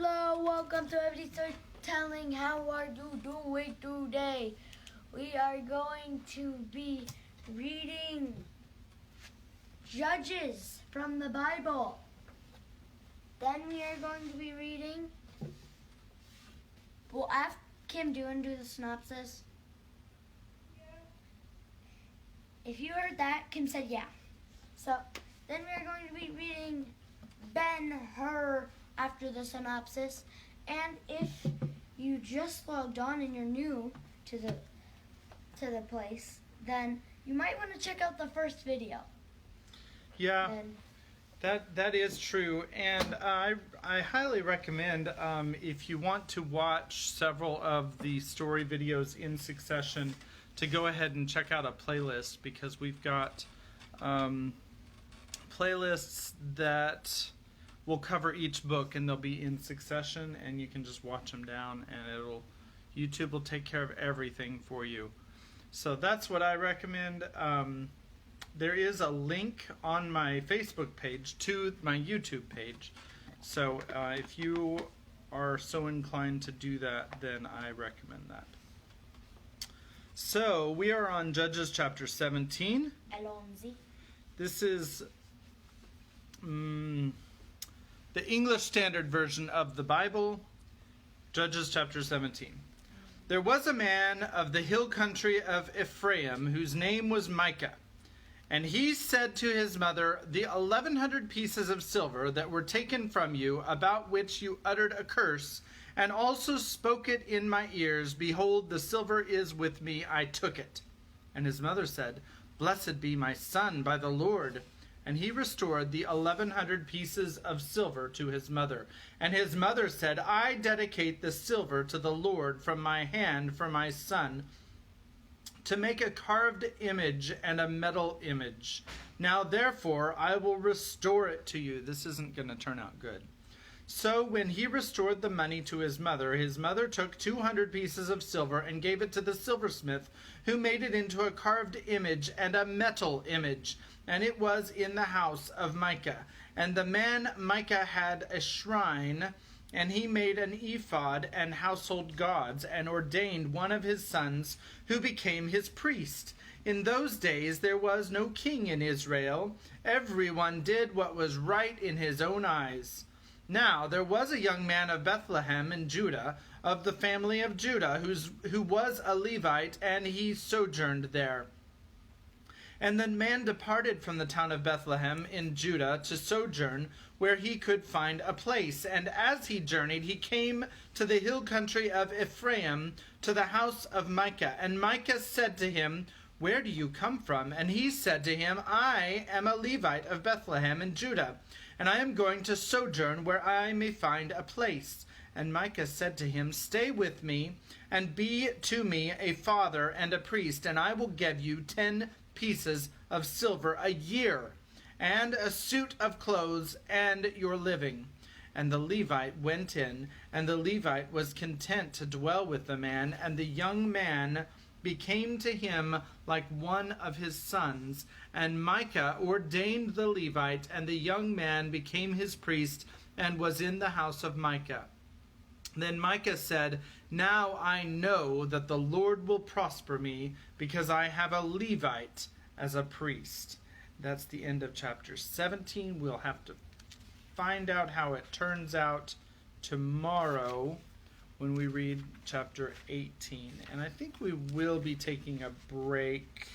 Hello, welcome to Everyday Storytelling. How are you doing today? We are going to be reading Judges from the Bible. Then we are going to be reading. Well, ask Kim, do you want to do the synopsis? Yeah. If you heard that, Kim said yeah. So then we are going to be reading Ben-Hur after the synopsis. And if you just logged on and you're new to the place, then you might want to check out the first video. Yeah, that is true, and I highly recommend if you want to watch several of the story videos in succession to go ahead and check out a playlist, because we've got playlists that will cover each book and they'll be in succession, and you can just watch them down, and YouTube will take care of everything for you. So that's what I recommend. There is a link on my Facebook page to my YouTube page. So if you are so inclined to do that, then I recommend that. So we are on Judges chapter 17. Alonzi. This is the English Standard Version of the Bible, Judges chapter 17. There was a man of the hill country of Ephraim whose name was Micah. And he said to his mother, "The 1,100 pieces of silver that were taken from you, about which you uttered a curse, and also spoke it in my ears, behold, the silver is with me, I took it." And his mother said, "Blessed be my son by the Lord." And he restored the 1,100 pieces of silver to his mother. And his mother said, "I dedicate the silver to the Lord from my hand for my son, to make a carved image and a metal image. Now therefore I will restore it to you." This isn't going to turn out good. So when he restored the money to his mother took 200 pieces of silver and gave it to the silversmith, who made it into a carved image and a metal image. And it was in the house of Micah. And the man Micah had a shrine, and he made an ephod and household gods, and ordained one of his sons, who became his priest. In those days there was no king in Israel. Everyone did what was right in his own eyes. Now there was a young man of Bethlehem in Judah, of the family of Judah, who was a Levite, and he sojourned there. And the man departed from the town of Bethlehem in Judah to sojourn where he could find a place. And as he journeyed, he came to the hill country of Ephraim, to the house of Micah. And Micah said to him, "Where do you come from?" And he said to him, "I am a Levite of Bethlehem in Judah, and I am going to sojourn where I may find a place." And Micah said to him, "Stay with me, and be to me a father and a priest, and I will give you 10 pieces of silver a year, and a suit of clothes, and your living." And the Levite went in, and the Levite was content to dwell with the man, and the young man became to him like one of his sons. And Micah ordained the Levite, and the young man became his priest, and was in the house of Micah. Then Micah said, "Now I know that the Lord will prosper me, because I have a Levite as a priest." That's the end of chapter 17. We'll have to find out how it turns out tomorrow when we read chapter 18. And I think we will be taking a break.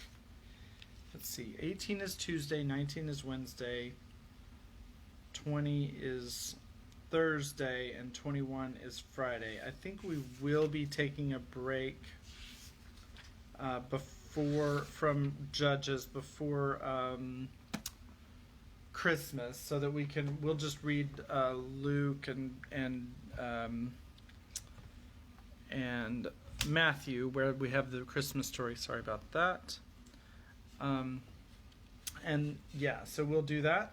Let's see, 18 is Tuesday, 19 is Wednesday, 20 is Thursday, and 21 is Friday. I think we will be taking a break from Judges before Christmas, so that we'll just read Luke and Matthew, where we have the Christmas story. Sorry about that. And yeah, so we'll do that.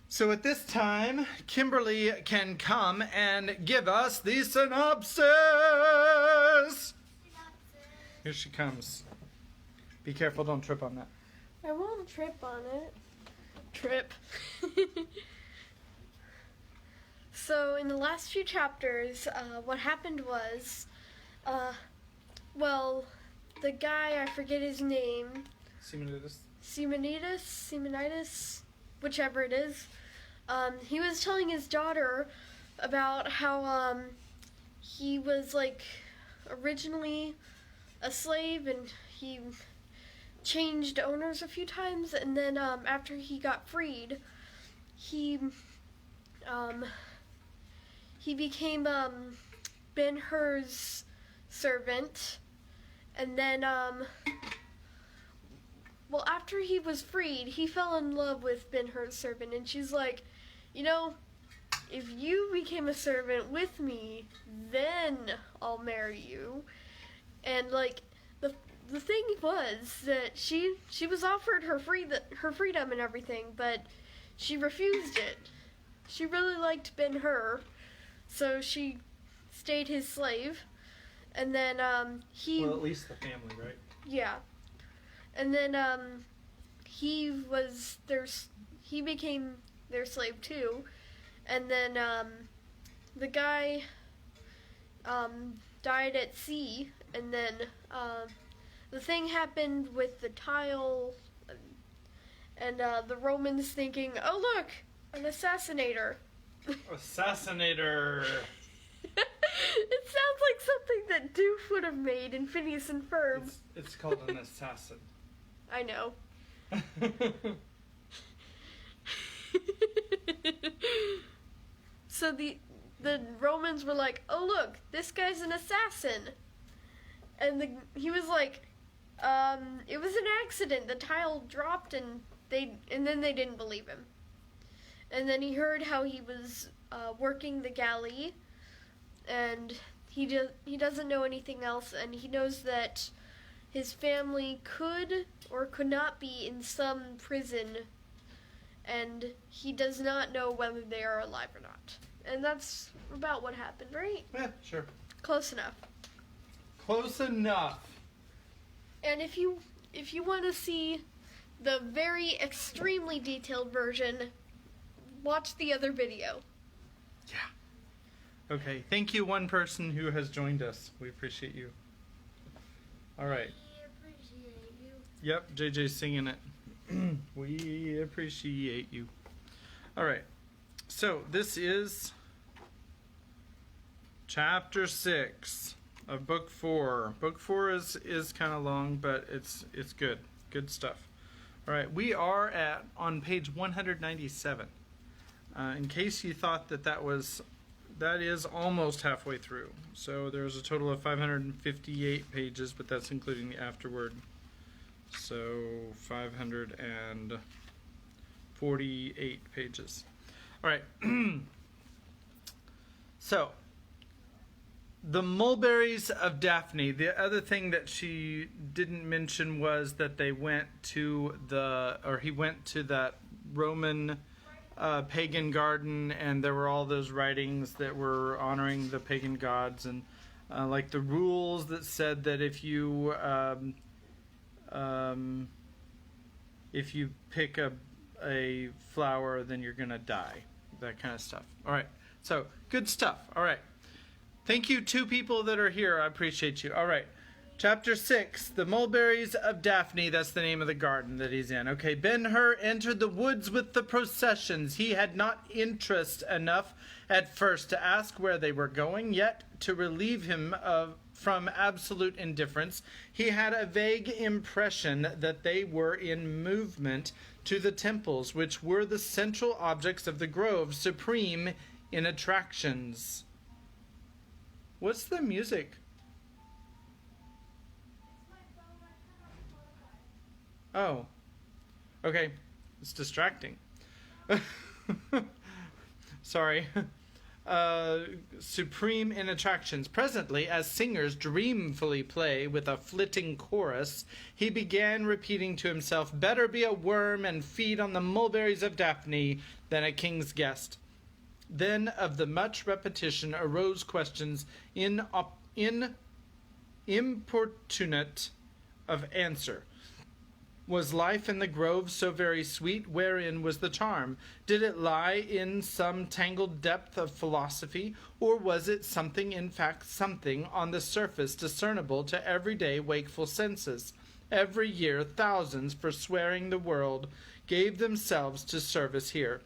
So at this time, Kimberly can come and give us the synopsis. Here she comes. Be careful, don't trip on that. I won't trip on it. Trip. So in the last few chapters, what happened was, the guy, I forget his name, Simonides, whichever it is, he was telling his daughter about how he was like originally a slave and he changed owners a few times, and then after he got freed, he became Ben-Hur's servant, and then after he was freed, he fell in love with Ben-Hur's servant, and she's like, if you became a servant with me, then I'll marry you. And like the thing was that she was offered her freedom and everything, but she refused it. She really liked Ben-Hur, so she stayed his slave. And then he... Well, at least the family, right? Yeah. And then he became their slave too. And then the guy died at sea. And then the thing happened with the tile. And the Romans thinking, oh look, an assassinator. Assassinator! It sounds like something that Doof would have made in Phineas and Ferb. It's called an assassin. I know. So the Romans were like, oh look, this guy's an assassin. And he was like, it was an accident. The tile dropped and then they didn't believe him. And then he heard how he was working the galley, and he doesn't know anything else, and he knows that his family could or could not be in some prison, and he does not know whether they are alive or not. And that's about what happened, right? Yeah, sure. Close enough. Close enough. And if you want to see the very extremely detailed version, watch the other video. Yeah. Okay, thank you, one person who has joined us. We appreciate you. All right. We appreciate you. Yep, JJ's singing it. We appreciate you. All right. So this is chapter 6 of book 4. Book 4 is kind of long, but it's good. Good stuff. All right, we are on page 197. In case you thought that is almost halfway through. So there's a total of 558 pages, but that's including the afterword. So 548 pages. All right. So the Mulberries of Daphne. The other thing that she didn't mention was that he went to that Roman pagan garden, and there were all those writings that were honoring the pagan gods, and like the rules that said that if you pick a flower, then you're gonna die, that kind of stuff. All right, so good stuff. All right, thank you, 2 people that are here. I appreciate you. All right. Chapter 6, the Mulberries of Daphne. That's the name of the garden that he's in. Okay, Ben-Hur entered the woods with the processions. He had not interest enough at first to ask where they were going, yet to relieve him from absolute indifference, he had a vague impression that they were in movement to the temples, which were the central objects of the grove, supreme in attractions. What's the music? Oh, okay. It's distracting. Sorry. Supreme in attractions. Presently, as singers dreamfully play with a flitting chorus, he began repeating to himself, "Better be a worm and feed on the mulberries of Daphne than a king's guest." Then of the much repetition arose questions importunate of answer. Was life in the grove so very sweet? Wherein was the charm? Did it lie in some tangled depth of philosophy, or was it something, in fact something, on the surface discernible to everyday wakeful senses? Every year thousands, forswearing the world, gave themselves to service here.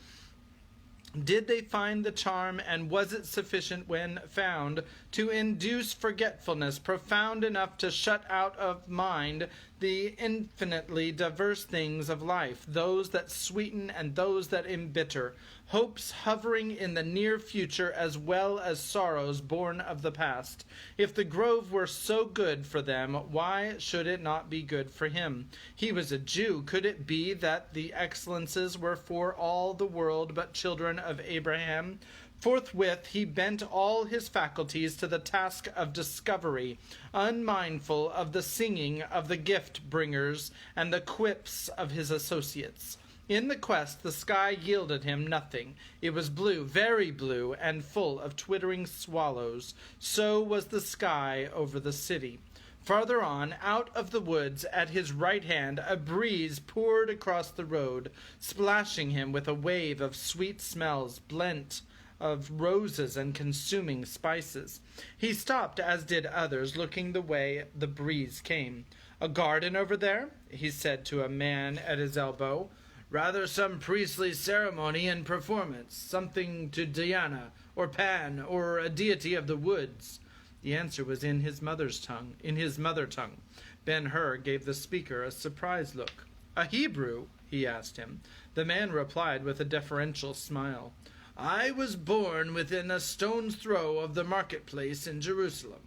Did they find the charm, and was it sufficient when found to induce forgetfulness profound enough to shut out of mind the infinitely diverse things of life, those that sweeten and those that embitter, hopes hovering in the near future as well as sorrows born of the past? If the grove were so good for them, why should it not be good for him? He was a Jew. Could it be that the excellences were for all the world but children of Abraham? Forthwith he bent all his faculties to the task of discovery, unmindful of the singing of the gift-bringers and the quips of his associates. In the quest the sky yielded him nothing. It was blue, very blue, and full of twittering swallows. So was the sky over the city. Farther on, out of the woods at his right hand, a breeze poured across the road, splashing him with a wave of sweet smells blent of roses and consuming spices. He stopped, as did others, looking the way the breeze came. "A garden over there?" he said to a man at his elbow. "Rather some priestly ceremony and performance, something to Diana, or Pan, or a deity of the woods." The answer was in his mother tongue. Ben-Hur gave the speaker a surprised look. "A Hebrew?" he asked him. The man replied with a deferential smile, "I was born within a stone's throw of the marketplace in Jerusalem."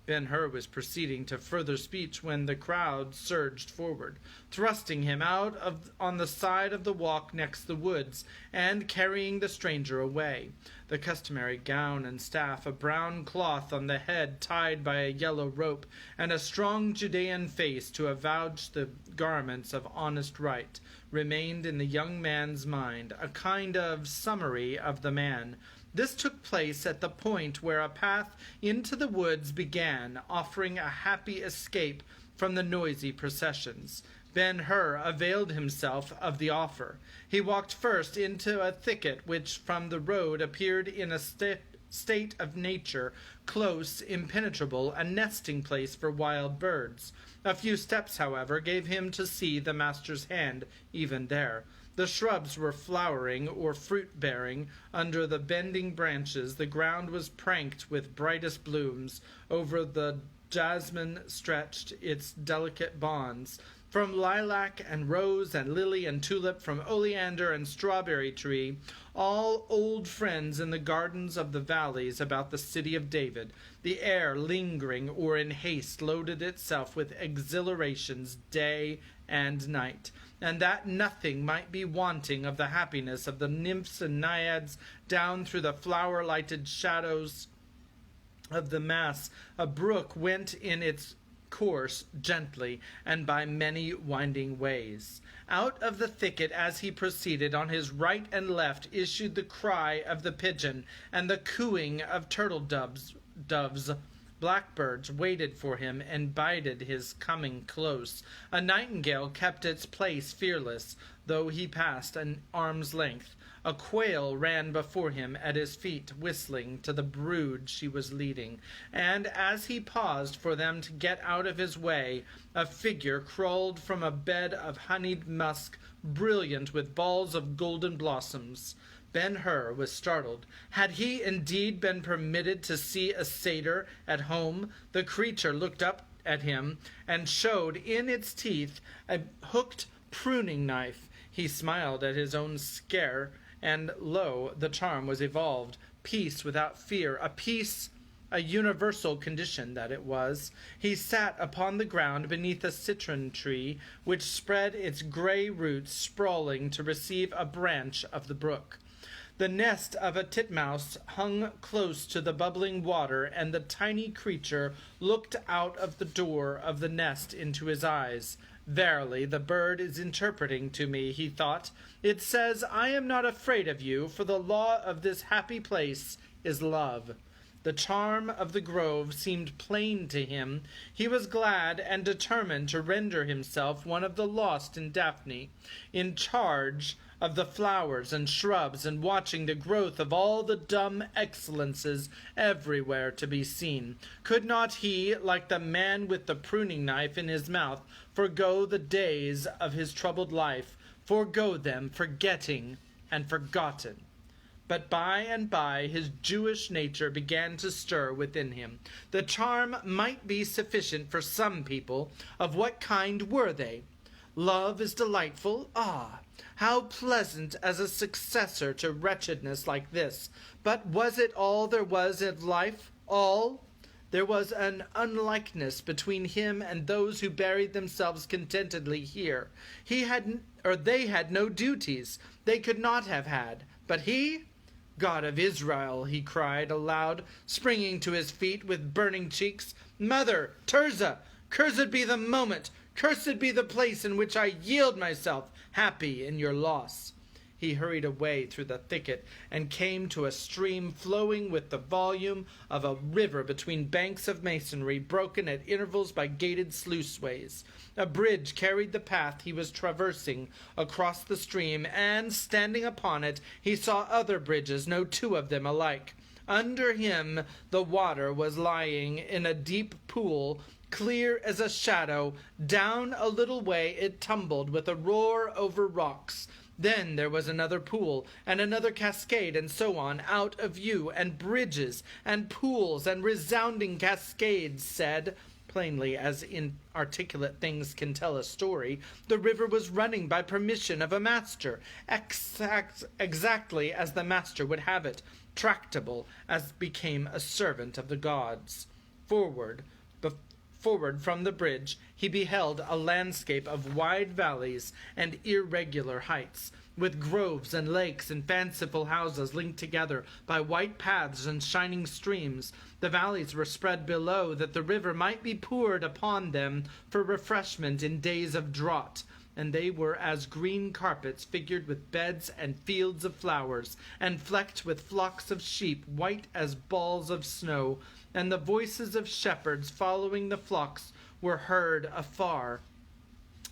Ben-Hur was proceeding to further speech when the crowd surged forward, thrusting him out on the side of the walk next the woods, and carrying the stranger away. The customary gown and staff, a brown cloth on the head tied by a yellow rope, and a strong Judean face to avouch the garments of honest right, remained in the young man's mind, a kind of summary of the man. This took place at the point where a path into the woods began, offering a happy escape from the noisy processions. Ben-Hur availed himself of the offer. He walked first into a thicket which from the road appeared in a state of nature, close, impenetrable, a nesting place for wild birds. A few steps, however, gave him to see the master's hand even there. The shrubs were flowering or fruit-bearing under the bending branches. The ground was pranked with brightest blooms. Over the jasmine stretched its delicate bonds. From lilac and rose and lily and tulip, from oleander and strawberry tree, all old friends in the gardens of the valleys about the city of David, the air, lingering or in haste, loaded itself with exhilarations day and night, and that nothing might be wanting of the happiness of the nymphs and naiads. Down through the flower-lighted shadows of the mass a brook went in its course gently, and by many winding ways. Out of the thicket as he proceeded, on his right and left, issued the cry of the pigeon and the cooing of turtle doves. Blackbirds waited for him and bided his coming close. A nightingale kept its place fearless, though he passed an arm's length. A quail ran before him at his feet, whistling to the brood she was leading, and as he paused for them to get out of his way, a figure crawled from a bed of honeyed musk, brilliant with balls of golden blossoms. Ben-Hur was startled. Had he indeed been permitted to see a satyr at home? The creature looked up at him and showed in its teeth a hooked pruning knife. He smiled at his own scare, and lo, the charm was evolved. Peace without fear, a universal condition that it was. He sat upon the ground beneath a citron tree, which spread its grey roots sprawling to receive a branch of the brook. The nest of a titmouse hung close to the bubbling water, and the tiny creature looked out of the door of the nest into his eyes. Verily, the bird is interpreting to me, he thought. It says, I am not afraid of you, for the law of this happy place is love. The charm of the grove seemed plain to him. He was glad and determined to render himself one of the lost in Daphne, in charge of the flowers and shrubs, and watching the growth of all the dumb excellences everywhere to be seen. Could not he, like the man with the pruning knife in his mouth, forego the days of his troubled life, forego them, forgetting and forgotten? But by and by his Jewish nature began to stir within him. The charm might be sufficient for some people. Of what kind were they? Love is delightful. Ah, how pleasant as a successor to wretchedness like this. But was it all there was in life? All? There was an unlikeness between him and those who buried themselves contentedly here. They had no duties. They could not have had. But he? God of Israel, he cried aloud, springing to his feet with burning cheeks. Mother, Tirzah, cursed be the moment, cursed be the place in which I yield myself, happy in your loss. He hurried away through the thicket and came to a stream flowing with the volume of a river between banks of masonry, broken at intervals by gated sluiceways. A bridge carried the path he was traversing across the stream, and, standing upon it, he saw other bridges, no two of them alike. Under him the water was lying in a deep pool, clear as a shadow. Down a little way it tumbled with a roar over rocks. Then there was another pool, and another cascade, and so on, out of view, and bridges, and pools, and resounding cascades said, plainly as inarticulate things can tell a story, the river was running by permission of a master, exactly as the master would have it, tractable as became a servant of the gods. Forward from the bridge, he beheld a landscape of wide valleys and irregular heights, with groves and lakes and fanciful houses linked together by white paths and shining streams. The valleys were spread below, that the river might be poured upon them for refreshment in days of drought, and they were as green carpets, figured with beds and fields of flowers, and flecked with flocks of sheep, white as balls of snow. And the voices of shepherds following the flocks were heard afar,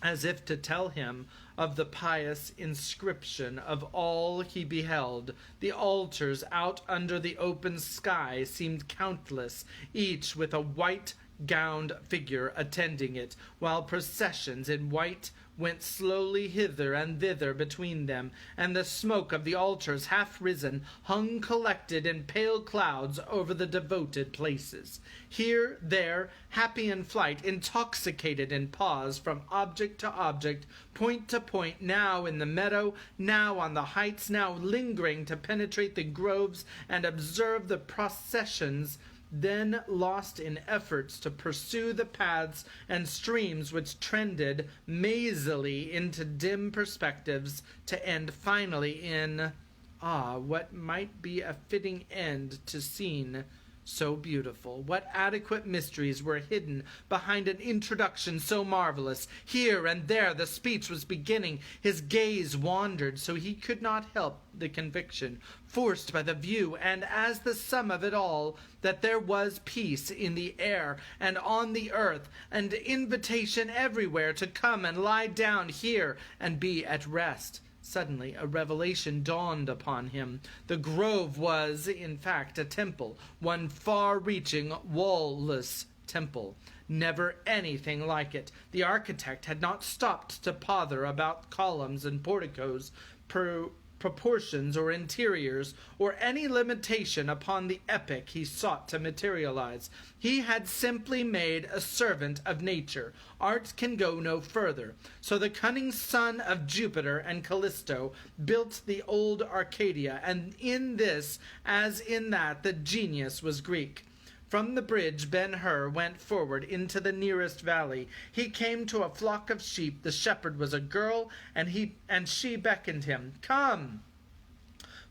as if to tell him of the pious inscription of all he beheld. The altars out under the open sky seemed countless, each with a white-gowned figure attending it, while processions in white went slowly hither and thither between them, and the smoke of the altars, half risen, hung collected in pale clouds over the devoted places. Here, there, happy in flight, intoxicated in pause from object to object, point to point, now in the meadow, now on the heights, now lingering to penetrate the groves and observe the processions, then lost in efforts to pursue the paths and streams which trended mazily into dim perspectives, to end finally in, what might be a fitting end to scene so beautiful. What adequate mysteries were hidden behind an introduction so marvelous. Here and there the speech was beginning. His gaze wandered, so he could not help the conviction, forced by the view, and as the sum of it all, that there was peace in the air and on the earth, and invitation everywhere to come and lie down here and be at rest. Suddenly a revelation dawned upon him. The grove was, in fact, a temple, one far-reaching, wall-less temple. Never anything like it. The architect had not stopped to pother about columns and porticos, proportions or interiors, or any limitation upon the epic he sought to materialize. He had simply made a servant of nature. Art can go no further. So the cunning son of Jupiter and Callisto built the old Arcadia, and in this, as in that, the genius was Greek. From the bridge Ben-Hur went forward into the nearest valley. He came to a flock of sheep. The shepherd was a girl, and she beckoned him. "Come!"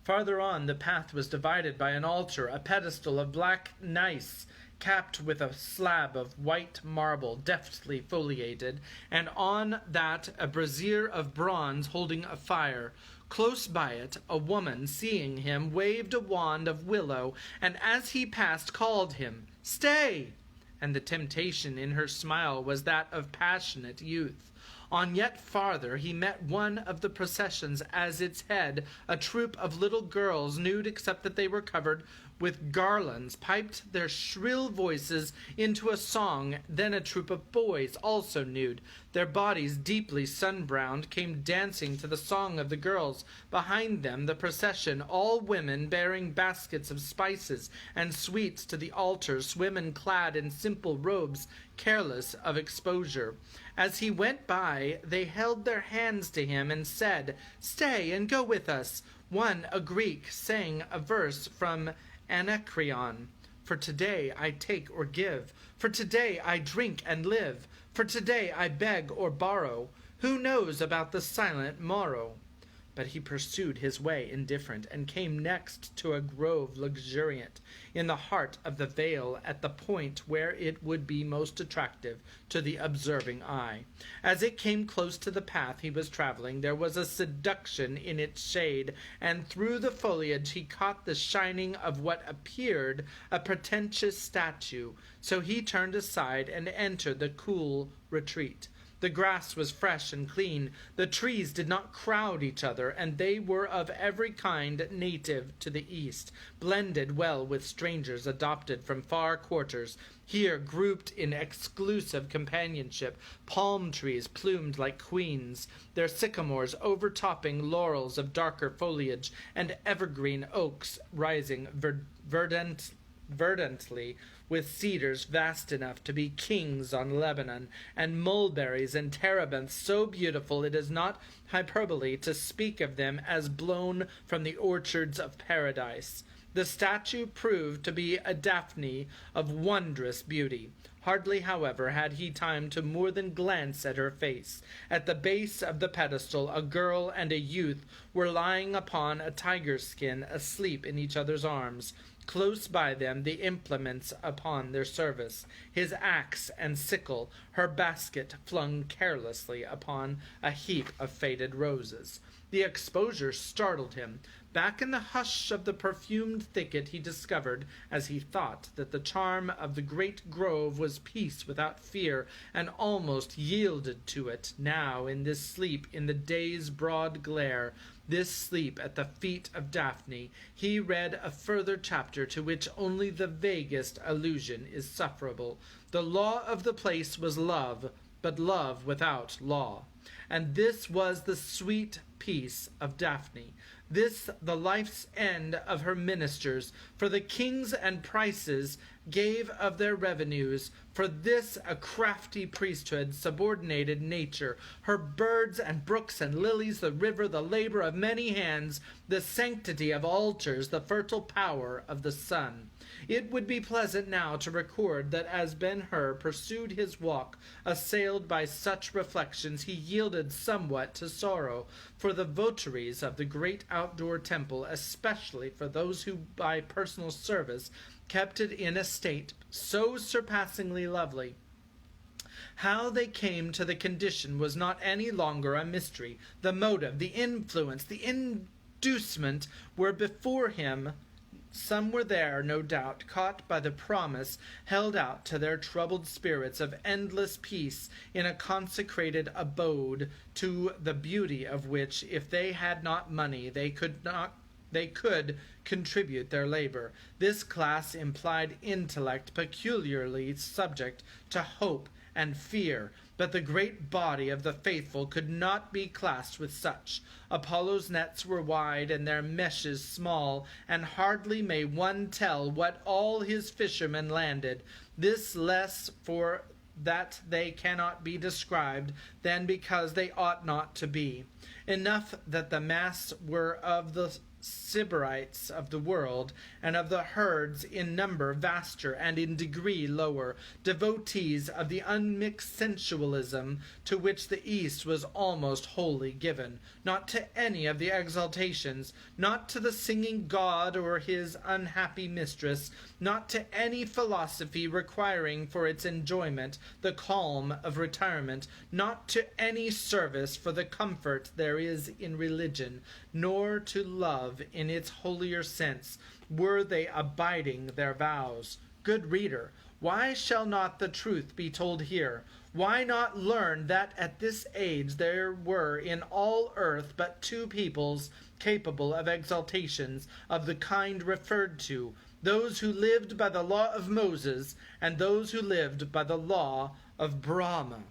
Farther on, the path was divided by an altar, a pedestal of black gneiss, capped with a slab of white marble, deftly foliated, and on that a brazier of bronze holding a fire. Close by it, a woman, seeing him, waved a wand of willow, and as he passed called him, "Stay!" And the temptation in her smile was that of passionate youth. On yet farther he met one of the processions, as its head a troop of little girls, nude except that they were covered with garlands, piped their shrill voices into a song. Then a troop of boys, also nude, their bodies deeply sun-browned, came dancing to the song of the girls. Behind them the procession, all women bearing baskets of spices and sweets to the altars, women clad in simple robes, careless of exposure. As he went by, they held their hands to him and said, "Stay and go with us." One, a Greek, sang a verse from Anacreon. "For today I take or give. For today I drink and live. For today I beg or borrow. Who knows about the silent morrow?" But he pursued his way indifferent, and came next to a grove luxuriant, in the heart of the vale, at the point where it would be most attractive to the observing eye. As it came close to the path he was traveling, there was a seduction in its shade, and through the foliage he caught the shining of what appeared a pretentious statue. So he turned aside and entered the cool retreat. The grass was fresh and clean, the trees did not crowd each other, and they were of every kind native to the East, blended well with strangers adopted from far quarters, here grouped in exclusive companionship, palm trees plumed like queens, their sycamores overtopping laurels of darker foliage, and evergreen oaks rising verdantly, with cedars vast enough to be kings on Lebanon, and mulberries and terebinths so beautiful it is not hyperbole to speak of them as blown from the orchards of paradise. The statue proved to be a Daphne of wondrous beauty. Hardly, however, had he time to more than glance at her face. At the base of the pedestal a girl and a youth were lying upon a tiger's skin, asleep in each other's arms. Close by them the implements upon their service, his axe and sickle, her basket flung carelessly upon a heap of faded roses. The exposure startled him. Back in the hush of the perfumed thicket he discovered, as he thought, that the charm of the great grove was peace without fear, and almost yielded to it now in this sleep in the day's broad glare. This sleep at the feet of Daphne, he read a further chapter to which only the vaguest allusion is sufferable. The law of the place was love, but love without law. And this was the sweet peace of Daphne, this the life's end of her ministers, for the kings and princes gave of their revenues, for this a crafty priesthood subordinated nature, her birds and brooks and lilies, the river, the labor of many hands, the sanctity of altars, the fertile power of the sun. It would be pleasant now to record that as Ben-Hur pursued his walk, assailed by such reflections, he yielded somewhat to sorrow, for the votaries of the great outdoor temple, especially for those who by personal service kept it in a state so surpassingly lovely. How they came to the condition was not any longer a mystery. The motive, the influence, the inducement were before him. Some were there, no doubt, caught by the promise held out to their troubled spirits of endless peace in a consecrated abode, to the beauty of which, if they had not money, they could contribute their labor. This class implied intellect peculiarly subject to hope and fear, but the great body of the faithful could not be classed with such. Apollo's nets were wide and their meshes small, and hardly may one tell what all his fishermen landed. This less for that they cannot be described, than because they ought not to be. Enough that the mass were of the Sybarites of the world, and of the herds in number vaster and in degree lower, devotees of the unmixed sensualism to which the East was almost wholly given, not to any of the exaltations, not to the singing god or his unhappy mistress, not to any philosophy requiring for its enjoyment the calm of retirement, not to any service for the comfort there is in religion, nor to love in its holier sense, were they abiding their vows. Good reader, why shall not the truth be told here? Why not learn that at this age there were in all earth but two peoples capable of exaltations of the kind referred to, those who lived by the law of Moses, and those who lived by the law of Brahma?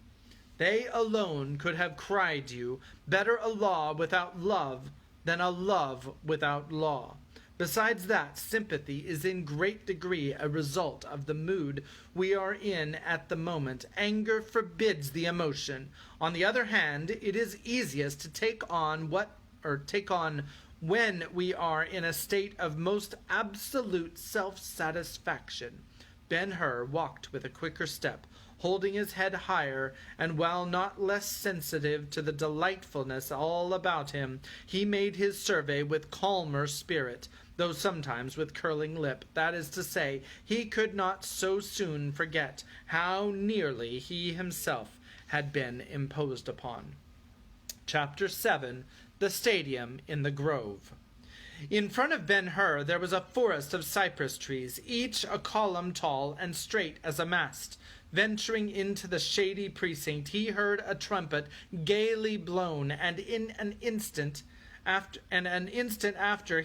They alone could have cried you, better a law without love than a love without law. Besides that, sympathy is in great degree a result of the mood we are in at the moment. Anger forbids the emotion. On the other hand, it is easiest to take on when we are in a state of most absolute self-satisfaction. Ben-Hur walked with a quicker step, holding his head higher, and while not less sensitive to the delightfulness all about him, he made his survey with calmer spirit, though sometimes with curling lip. That is to say, he could not so soon forget how nearly he himself had been imposed upon. Chapter 7. The Stadium in the Grove. In front of Ben-Hur there was a forest of cypress trees, each a column tall and straight as a mast. Venturing into the shady precinct, he heard a trumpet gaily blown, and an instant after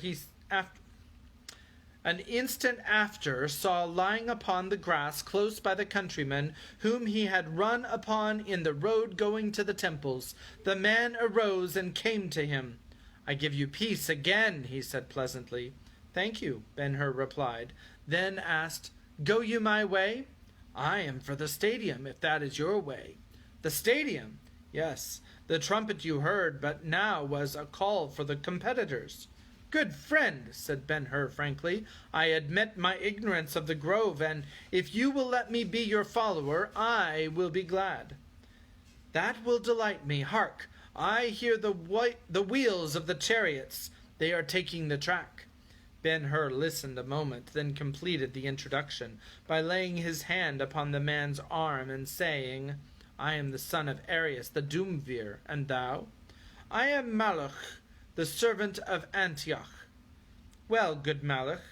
saw lying upon the grass close by the countryman whom he had run upon in the road going to the temples. The man arose and came to him. "I give you peace again," he said pleasantly. "Thank you," Ben-Hur replied, then asked, "Go you my way?" "I am for the stadium, if that is your way." "The stadium?" "Yes. The trumpet you heard but now was a call for the competitors." "Good friend," said Ben-Hur frankly, "I admit my ignorance of the grove, and if you will let me be your follower, I will be glad." "That will delight me. Hark! I hear the wheels of the chariots. They are taking the track." Ben-Hur listened a moment, then completed the introduction by laying his hand upon the man's arm and saying, "I am the son of Arius the Doomvir, and thou?" "I am Malach, the servant of Antioch." "Well, good Malach,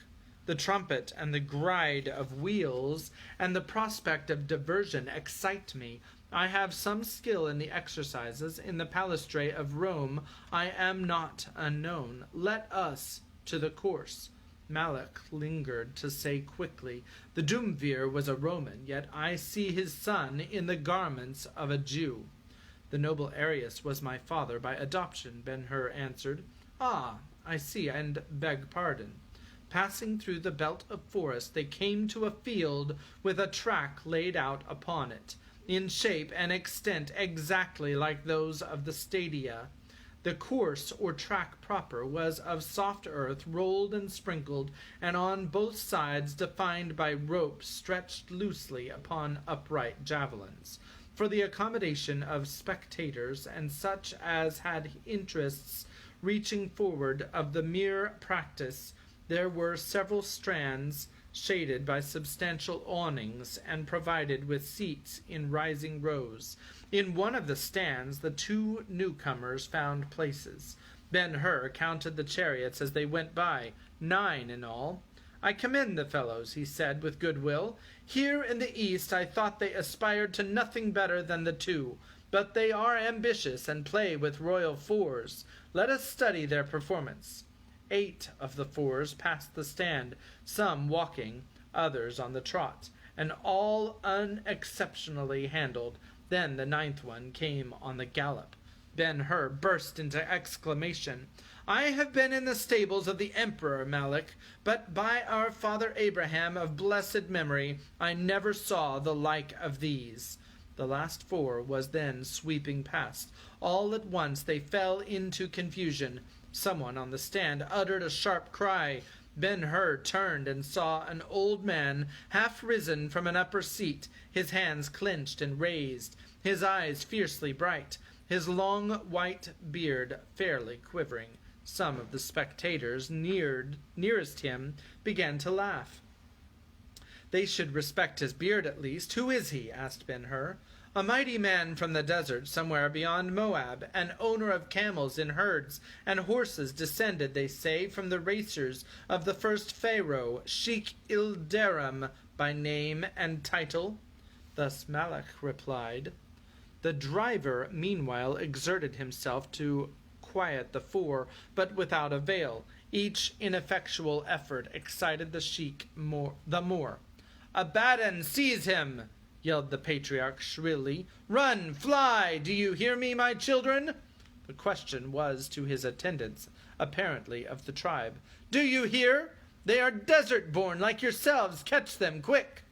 the trumpet and the gride of wheels and the prospect of diversion excite me. I have some skill in the exercises. In the palastrae of Rome I am not unknown. Let us to the course." Malach lingered to say quickly, "The Doomvir was a Roman, yet I see his son in the garments of a Jew." "The noble Arius was my father by adoption," Ben-Hur answered. "Ah, I see, and beg pardon." Passing through the belt of forest, they came to a field with a track laid out upon it, in shape and extent exactly like those of the stadia. The course, or track proper, was of soft earth, rolled and sprinkled, and on both sides defined by ropes stretched loosely upon upright javelins. For the accommodation of spectators and such as had interests reaching forward of the mere practice, there were several strands shaded by substantial awnings and provided with seats in rising rows. In one of the stands the two newcomers found places. Ben-Hur counted the chariots as they went by, 9 in all. "I commend the fellows," he said with good will. "Here in the East I thought they aspired to nothing better than the two, but they are ambitious and play with royal fours. Let us study their performance." 8 of the fours passed the stand, some walking, others on the trot, and all unexceptionally handled. Then the 9th one came on the gallop. Ben-Hur burst into exclamation. "I have been in the stables of the Emperor Malach, but by our father Abraham of blessed memory, I never saw the like of these." The last 4 was then sweeping past. All at once they fell into confusion. Someone on the stand uttered a sharp cry. Ben-Hur turned and saw an old man half risen from an upper seat, his hands clenched and raised, his eyes fiercely bright, his long white beard fairly quivering. Some of the spectators nearest him began to laugh. "They should respect his beard at least. Who is he?" asked Ben-Hur. "A mighty man from the desert somewhere beyond Moab, an owner of camels in herds, and horses descended, they say, from the racers of the first Pharaoh, Sheikh Ilderim by name and title." Thus Malach replied. The driver meanwhile exerted himself to quiet the four, but without avail. Each ineffectual effort excited the sheik the more. "Abaddon, seize him!" yelled the patriarch shrilly. "Run, fly! Do you hear me, my children?" The question was to his attendants, apparently of the tribe. "Do you hear? They are desert-born like yourselves. Catch them, quick!"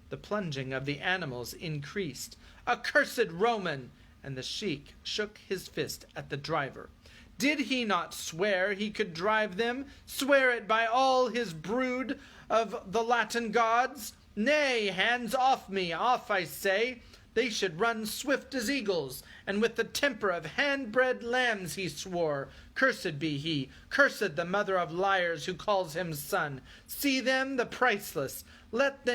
The plunging of the animals increased. "Accursed Roman!" And the sheik shook his fist at the driver. Did he not swear he could drive them? Swear it by all his brood of the Latin gods? Nay, hands off me, off I say. They should run swift as eagles, and with the temper of hand-bred lambs, he swore. Cursed be he, cursed the mother of liars who calls him son. See them, the priceless. Let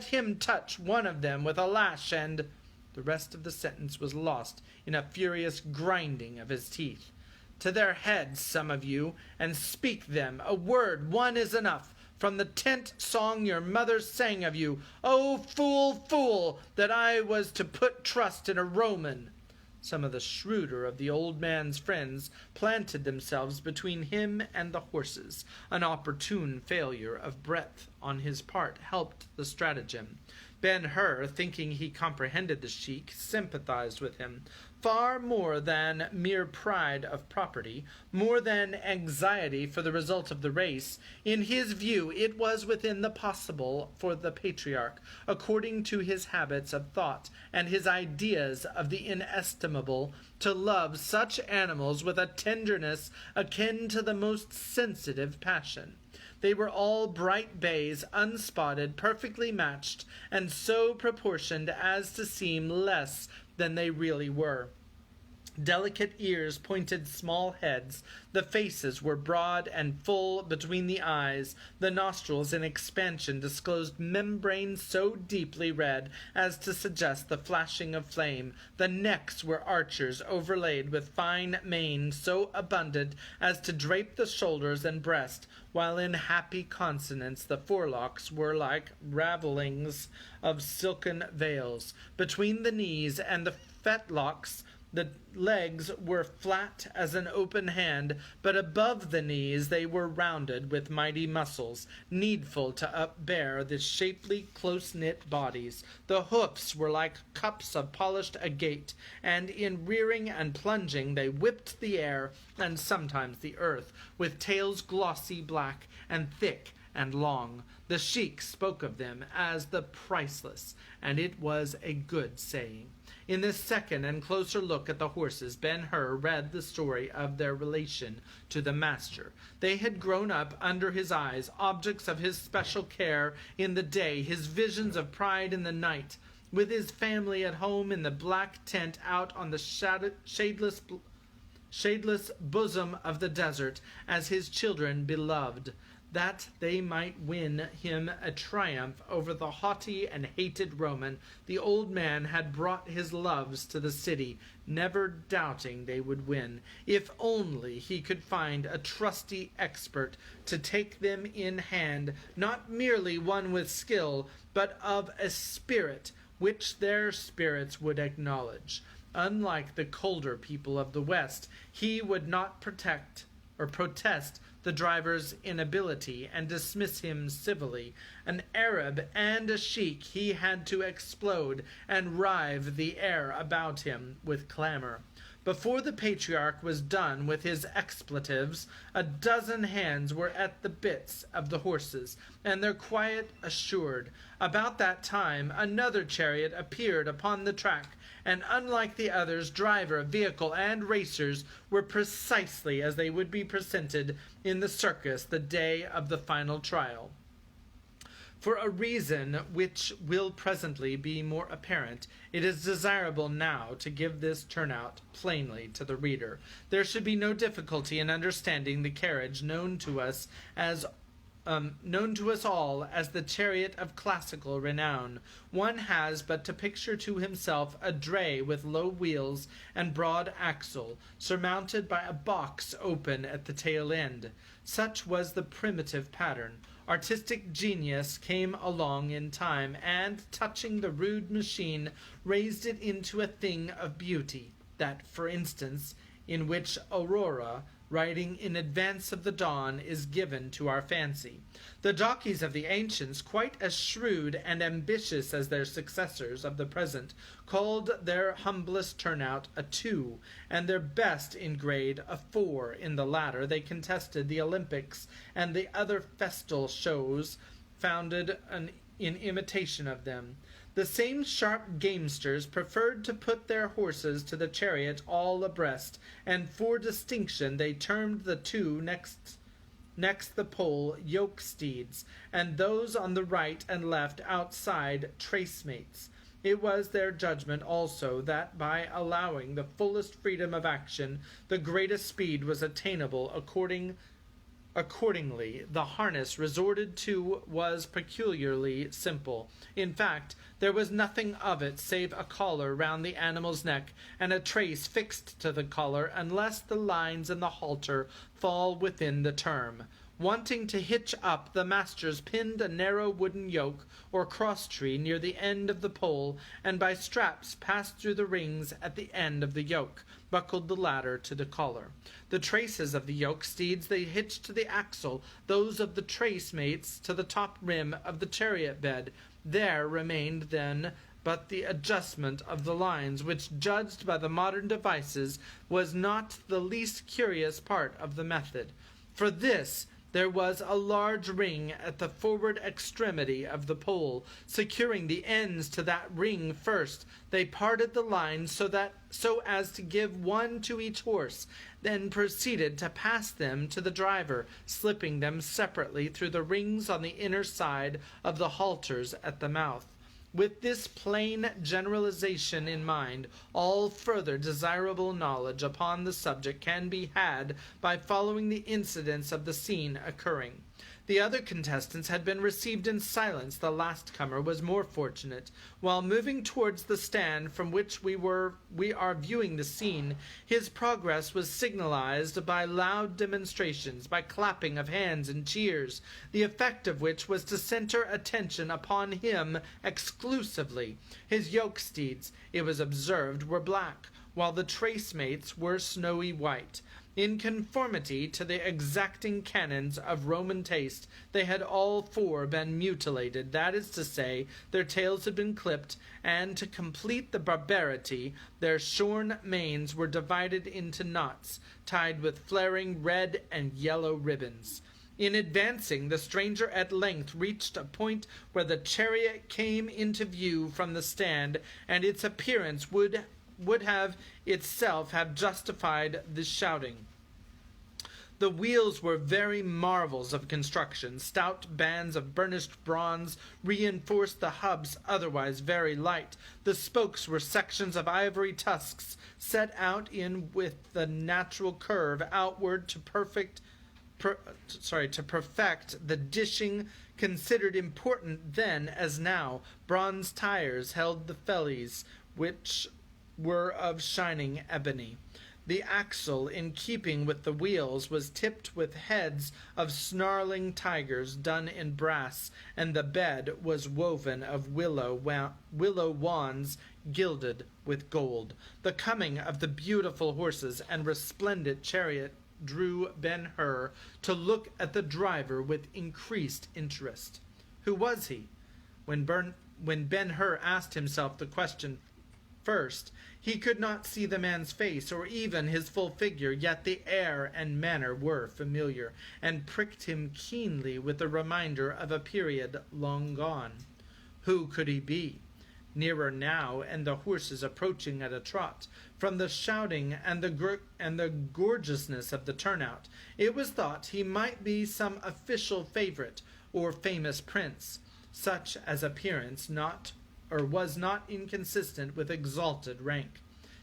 him touch one of them with a lash, and... The rest of the sentence was lost in a furious grinding of his teeth. "To their heads, some of you, and speak them. A word, one is enough. From the tent song your mother sang of you. Oh, fool, fool, that I was to put trust in a Roman." Some of the shrewder of the old man's friends planted themselves between him and the horses. An opportune failure of breadth on his part helped the stratagem. Ben-Hur, thinking he comprehended the sheik, sympathized with him. Far more than mere pride of property, more than anxiety for the result of the race, in his view it was within the possible for the patriarch, according to his habits of thought and his ideas of the inestimable, to love such animals with a tenderness akin to the most sensitive passion. They were all bright bays, unspotted, perfectly matched, and so proportioned as to seem less than they really were. Delicate ears pointed small heads, the faces were broad and full between the eyes, the nostrils in expansion disclosed membranes so deeply red as to suggest the flashing of flame, the necks were archers overlaid with fine mane so abundant as to drape the shoulders and breast, while in happy consonance the forelocks were like ravellings of silken veils. Between the knees and the fetlocks the legs were flat as an open hand, but above the knees they were rounded with mighty muscles, needful to upbear the shapely, close-knit bodies. The hoofs were like cups of polished agate, and in rearing and plunging they whipped the air, and sometimes the earth, with tails glossy black and thick and long. The sheik spoke of them as the priceless, and it was a good saying. In this second and closer look at the horses, Ben-Hur read the story of their relation to the master. They had grown up under his eyes, objects of his special care in the day, his visions of pride in the night, with his family at home in the black tent out on the shadeless bosom of the desert, as his children beloved, that they might win him a triumph over the haughty and hated Roman. The old man had brought his loves to the city, never doubting they would win, if only he could find a trusty expert to take them in hand, not merely one with skill, but of a spirit which their spirits would acknowledge. Unlike the colder people of the West, he would not protest the driver's inability and dismiss him civilly. An Arab and a sheik, he had to explode and rive the air about him with clamor. Before the patriarch was done with his expletives, a dozen hands were at the bits of the horses, and their quiet assured. About that time another chariot appeared upon the track, and unlike the others, driver, vehicle, and racers were precisely as they would be presented in the circus the day of the final trial. For a reason which will presently be more apparent, it is desirable now to give this turnout plainly to the reader. There should be no difficulty in understanding the carriage known to us all as the chariot of classical renown. One has but to picture to himself a dray with low wheels and broad axle, surmounted by a box open at the tail end. Such was the primitive pattern. Artistic genius came along in time, and, touching the rude machine, raised it into a thing of beauty, that, for instance, in which Aurora, riding in advance of the dawn, is given to our fancy. The jockeys of the ancients, quite as shrewd and ambitious as their successors of the present, called their humblest turnout a 2, and their best in grade a 4. In the latter they contested the Olympics and the other festal shows founded in imitation of them. The same sharp gamesters preferred to put their horses to the chariot all abreast, and for distinction they termed the 2 next the pole yoke steeds, and those on the right and left outside tracemates. It was their judgment also that by allowing the fullest freedom of action, the greatest speed was attainable. Accordingly, the harness resorted to was peculiarly simple. In fact, there was nothing of it save a collar round the animal's neck and a trace fixed to the collar, unless the lines in the halter fall within the term. Wanting to hitch up, the masters pinned a narrow wooden yoke or cross-tree near the end of the pole, and by straps passed through the rings at the end of the yoke, buckled the latter to the collar. The traces of the yoke steeds they hitched to the axle, those of the trace mates to the top rim of the chariot bed. There remained then but the adjustment of the lines, which, judged by the modern devices, was not the least curious part of the method. For this there was a large ring at the forward extremity of the pole. Securing the ends to that ring first, they parted the lines so as to give one to each horse, then proceeded to pass them to the driver, slipping them separately through the rings on the inner side of the halters at the mouth. With this plain generalization in mind, all further desirable knowledge upon the subject can be had by following the incidents of the scene occurring. The other contestants had been received in silence. The last comer was more fortunate. While moving towards the stand from which we are viewing the scene, his progress was signalized by loud demonstrations, by clapping of hands and cheers, the effect of which was to center attention upon him exclusively. His yoke steeds, it was observed, were black, while the trace mates were snowy white. In conformity to the exacting canons of Roman taste, they had all 4 been mutilated, that is to say, their tails had been clipped, and to complete the barbarity, their shorn manes were divided into knots, tied with flaring red and yellow ribbons. In advancing, the stranger at length reached a point where the chariot came into view from the stand, and its appearance would have itself have justified the shouting. The wheels were very marvels of construction. Stout bands of burnished bronze reinforced the hubs, otherwise very light. The spokes were sections of ivory tusks set out in with the natural curve outward to perfect the dishing considered important then as now. Bronze tires held the fellies, which were of shining ebony. The axle, in keeping with the wheels, was tipped with heads of snarling tigers done in brass, and the bed was woven of willow wands gilded with gold. The coming of the beautiful horses and resplendent chariot drew Ben-Hur to look at the driver with increased interest. Who was he? When Ben-Hur asked himself the question first, he could not see the man's face or even his full figure, yet the air and manner were familiar, and pricked him keenly with a reminder of a period long gone. Who could he be? Nearer now, and the horses approaching at a trot. From the shouting and the gorgeousness of the turnout, it was thought he might be some official favorite or famous prince. Such as appearance was not inconsistent with exalted rank.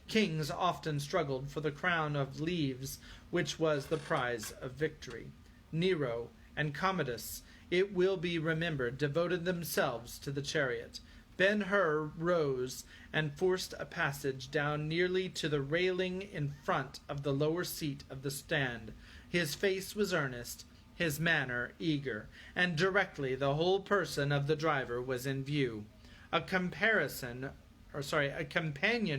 Kings often struggled for the crown of leaves, which was the prize of victory. Nero and Commodus, it will be remembered, devoted themselves to the chariot. Ben-Hur rose and forced a passage down nearly to the railing in front of the lower seat of the stand. His face was earnest, his manner eager, and directly the whole person of the driver was in view. A companion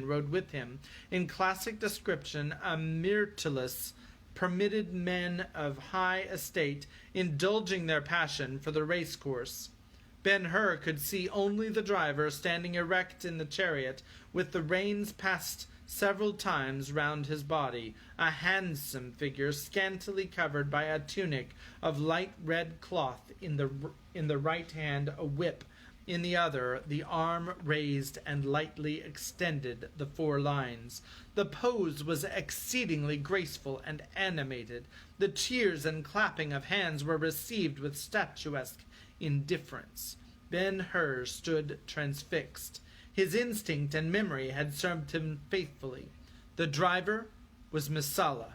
rode with him. In classic description, a Myrtilus permitted men of high estate indulging their passion for the race course. Ben-Hur could see only the driver standing erect in the chariot, with the reins passed several times round his body, a handsome figure scantily covered by a tunic of light red cloth, in the right hand a whip, in the other the arm raised and lightly extended the 4 lines. The pose was exceedingly graceful and animated. The cheers and clapping of hands were received with statuesque indifference. Ben-Hur stood transfixed. His instinct and memory had served him faithfully. The driver was Messala.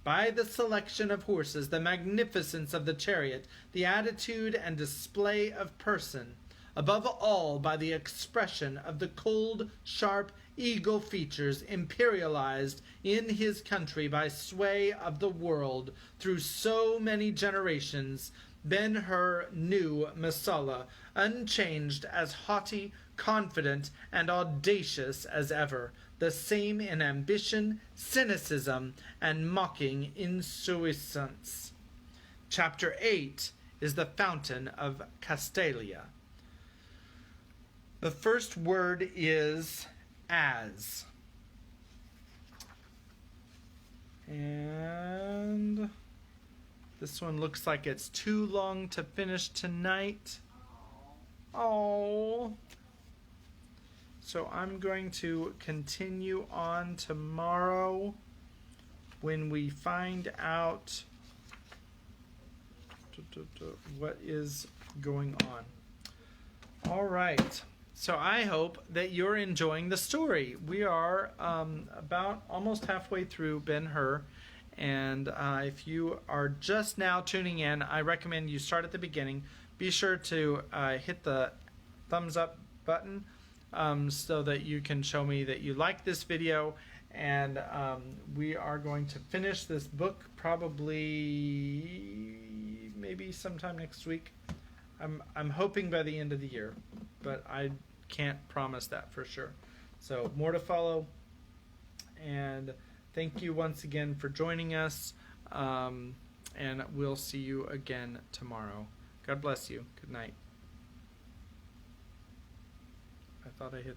By the selection of horses, the magnificence of the chariot, the attitude and display of person, above all by the expression of the cold, sharp, eagle features imperialized in his country by sway of the world through so many generations, Ben-Hur knew Messala, unchanged, as haughty, confident, and audacious as ever, the same in ambition, cynicism, and mocking insouciance. Chapter 8 is the Fountain of Castalia. The first word is as. And this one looks like it's too long to finish tonight. Oh. So I'm going to continue on tomorrow when we find out what is going on. All right. So I hope that you're enjoying the story. We are about almost halfway through Ben-Hur. And if you are just now tuning in, I recommend you start at the beginning. Be sure to hit the thumbs up button so that you can show me that you like this video. And we are going to finish this book probably maybe sometime next week. I'm hoping by the end of the year, but I can't promise that for sure. So more to follow. And thank you once again for joining us, and we'll see you again tomorrow. God bless you. Good night. I thought I hit